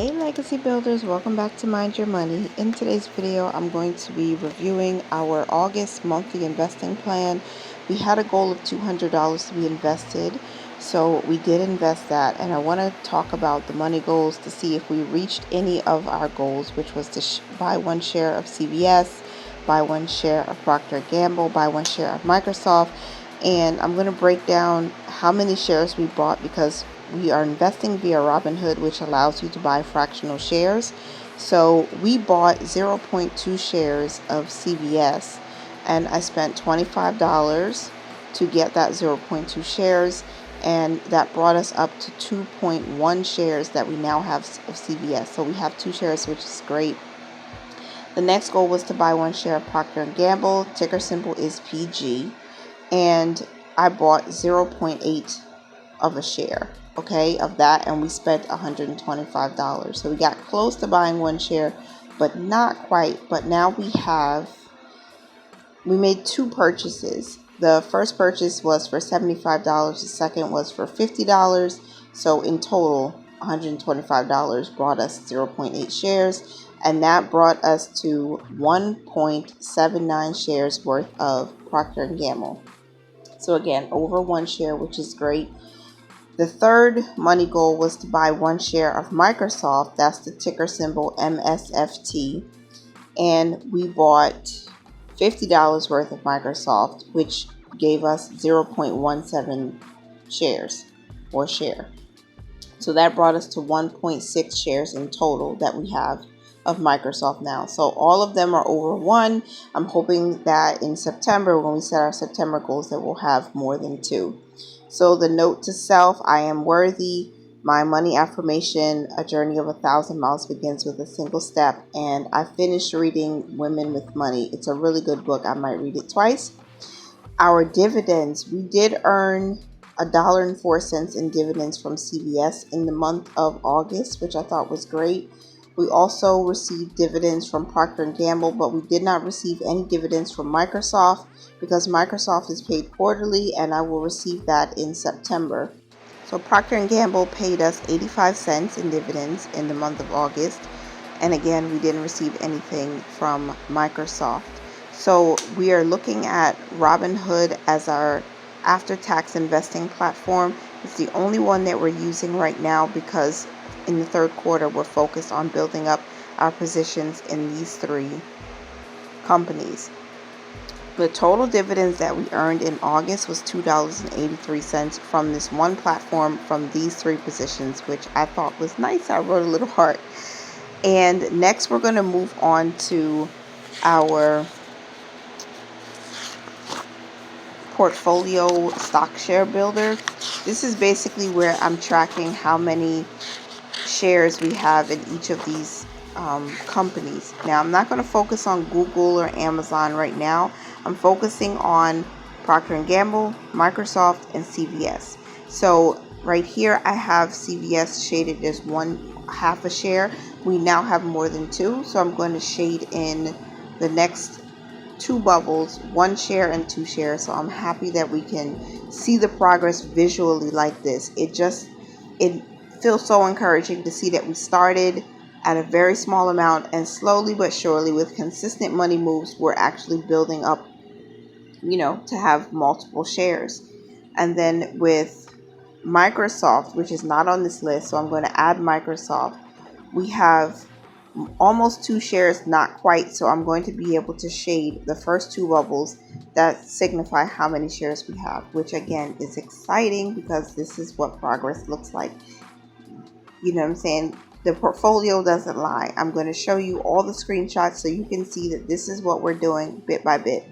Hey Legacy Builders, welcome back to Mind Your Money. In today's video, I'm going to be reviewing our August monthly investing plan. We had a goal of $200 to be invested, so we did invest that, and I want to talk about the money goals to see if we reached any of our goals, which was to buy one share of CVS, buy one share of Procter & Gamble, buy one share of Microsoft, and I'm going to break down how many shares we bought because we are investing via Robinhood, which allows you to buy fractional shares. So we bought 0.2 shares of CVS, and I spent $25 to get that 0.2 shares, and that brought us up to 2.1 shares that we now have of CVS. So we have 2 shares, which is great. The next goal was to buy one share of Procter & Gamble. Ticker symbol is PG, and I bought 0.8 of a share, okay, of that, and we spent $125. So we got close to buying one share, but not quite. But now we made 2 purchases. The first purchase was for $75, the second was for $50. So in total, $125 brought us 0.8 shares, and that brought us to 1.79 shares worth of Procter & Gamble. So again, over 1 share, which is great. The third money goal was to buy one share of Microsoft. That's the ticker symbol MSFT. And we bought $50 worth of Microsoft, which gave us 0.17 shares or share. So that brought us to 1.6 shares in total that we have of Microsoft now. So all of them are over 1. I'm hoping that in September, when we set our September goals, that we'll have more than 2. So the note to self: I am worthy. My money affirmation: a journey of 1,000 miles begins with a single step. And I finished reading Women with Money. It's a really good book. I might read it twice. Our dividends: we did earn $1.04 in dividends from CVS in the month of August, which I thought was great. We also received dividends from Procter & Gamble, but we did not receive any dividends from Microsoft because Microsoft is paid quarterly, and I will receive that in September. So Procter & Gamble paid us 85 cents in dividends in the month of August, and again, we didn't receive anything from Microsoft. So we are looking at Robinhood as our after-tax investing platform. It's the only one that we're using right now because in the third quarter, we're focused on building up our positions in these 3 companies. The total dividends that we earned in August was $2.83 from this one platform from these 3 positions, which I thought was nice. I wrote a little heart. And next, we're going to move on to our portfolio stock share builder. This is basically where I'm tracking how many shares we have in each of these companies. Now, I'm not going to focus on Google or Amazon right now. I'm focusing on Procter & Gamble, Microsoft, and CVS. So right here, I have CVS shaded as 1/2 a share. We now have more than 2, so I'm going to shade in the next 2 bubbles, 1 share and 2 shares. So I'm happy that we can see the progress visually like this. It feels so encouraging to see that we started at a very small amount, and slowly but surely, with consistent money moves, we're actually building up, to have multiple shares. And then with Microsoft, which is not on this list, so I'm going to add Microsoft, we have almost 2 shares, not quite, so I'm going to be able to shade the first 2 bubbles that signify how many shares we have, which again is exciting because this is what progress looks like. You know what I'm saying? The portfolio doesn't lie. I'm going to show you all the screenshots so you can see that this is what we're doing bit by bit.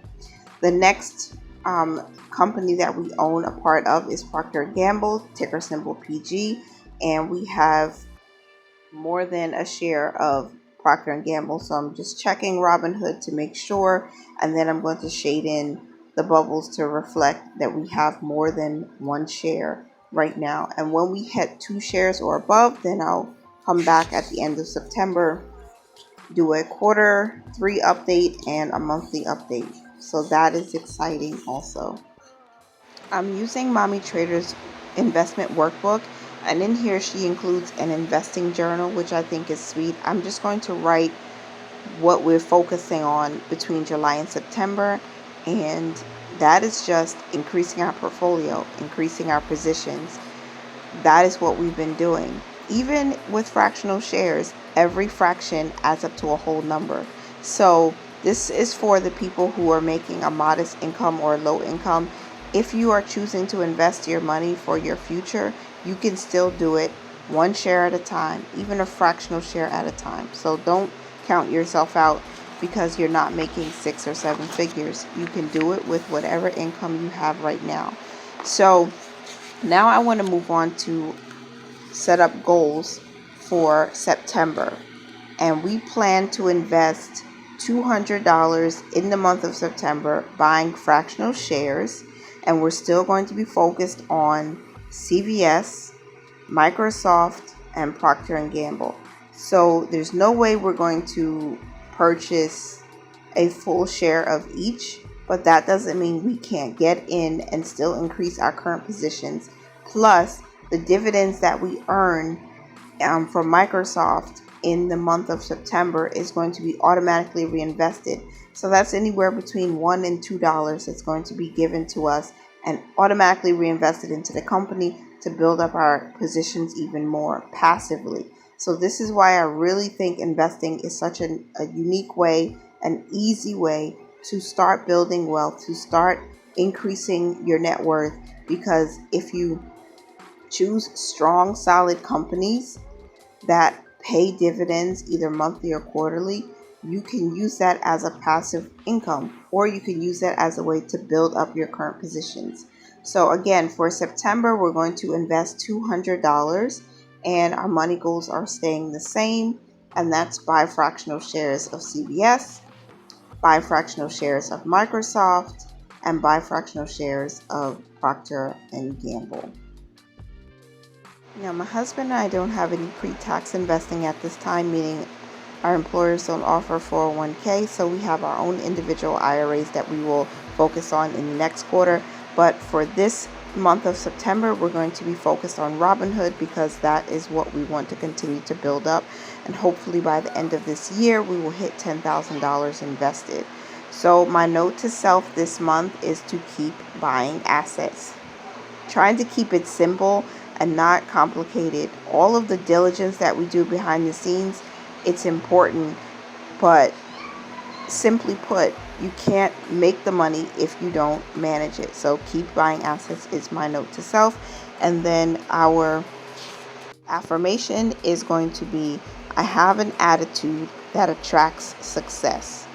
The next company that we own a part of is Procter & Gamble, ticker symbol PG, and we have more than a share of Procter & Gamble. So I'm just checking Robinhood to make sure, and then I'm going to shade in the bubbles to reflect that we have more than 1 share right now. And when we hit 2 shares or above, then I'll come back at the end of September, do a quarter 3 update and a monthly update. So that is exciting also. I'm using Mommy Trader's investment workbook, And in here she includes an investing journal, which I think is sweet. I'm just going to write what we're focusing on between July and September, and that is just increasing our portfolio, increasing our positions. That is what we've been doing. Even with fractional shares, every fraction adds up to a whole number. So this is for the people who are making a modest income or low income. If you are choosing to invest your money for your future, you can still do it one share at a time, even a fractional share at a time. So don't count yourself out because you're not making 6 or 7 figures. You can do it with whatever income you have right now. So now I want to move on to set up goals for September. And we plan to invest $200 in the month of September buying fractional shares. And we're still going to be focused on CVS, Microsoft, and Procter & Gamble. So there's no way we're going to purchase a full share of each, but that doesn't mean we can't get in and still increase our current positions. Plus, the dividends that we earn from Microsoft in the month of September is going to be automatically reinvested. So that's anywhere between $1 and $2 that's going to be given to us and automatically reinvested into the company to build up our positions even more passively. So this is why I really think investing is such a unique way, an easy way to start building wealth, to start increasing your net worth. Because if you choose strong, solid companies that pay dividends either monthly or quarterly, you can use that as a passive income, or you can use that as a way to build up your current positions. So again, for September, we're going to invest $200, and our money goals are staying the same, and that's buy fractional shares of CVS, buy fractional shares of Microsoft, and buy fractional shares of Procter & Gamble. Now, my husband and I don't have any pre-tax investing at this time, meaning our employers don't offer 401k, so we have our own individual IRAs that we will focus on in the next quarter. But for this month of September, we're going to be focused on Robinhood because that is what we want to continue to build up. And hopefully by the end of this year, we will hit $10,000 invested. So my note to self this month is to keep buying assets. Trying to keep it simple and not complicated. All of the diligence that we do behind the scenes, it's important, but simply put, you can't make the money if you don't manage it. So keep buying assets is my note to self. And then our affirmation is going to be, I have an attitude that attracts success.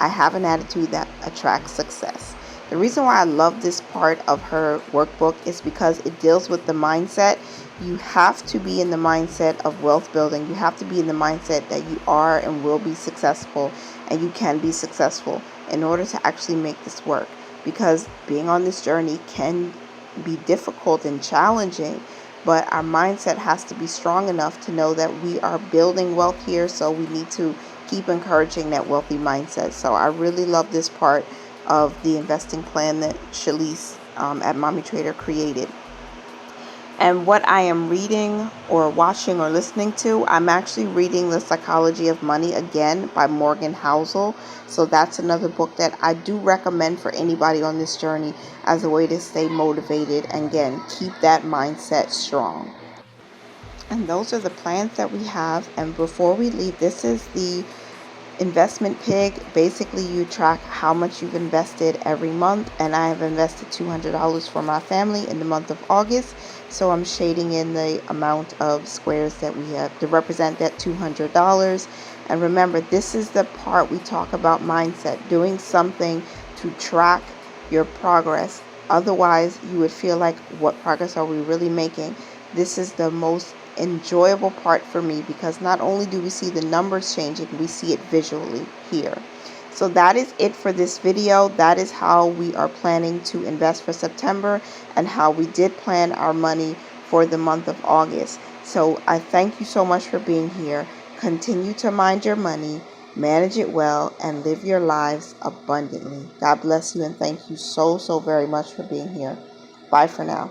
I have an attitude that attracts success. The reason why I love this part of her workbook is because it deals with the mindset. You have to be in the mindset of wealth building. You have to be in the mindset that you are and will be successful, and you can be successful in order to actually make this work. Because being on this journey can be difficult and challenging, but our mindset has to be strong enough to know that we are building wealth here, so we need to keep encouraging that wealthy mindset. So I really love this part of the investing plan that Shalise at Mommy Trader created. And what I am reading or watching or listening to, I'm actually reading The Psychology of Money again by Morgan Housel. So that's another book that I do recommend for anybody on this journey as a way to stay motivated and again, keep that mindset strong. And those are the plans that we have. And before we leave, this is the investment pig. Basically, you track how much you've invested every month, and I have invested $200 for my family in the month of August. So I'm shading in the amount of squares that we have to represent that $200. And remember, this is the part we talk about mindset, doing something to track your progress. Otherwise, you would feel like, what progress are we really making? This is the most enjoyable part for me because not only do we see the numbers changing, we see it visually here. So that is it for this video. That is how we are planning to invest for September and how we did plan our money for the month of August. So I thank you so much for being here. Continue to mind your money, manage it well, and live your lives abundantly. God bless you, and thank you so very much for being here. Bye for now.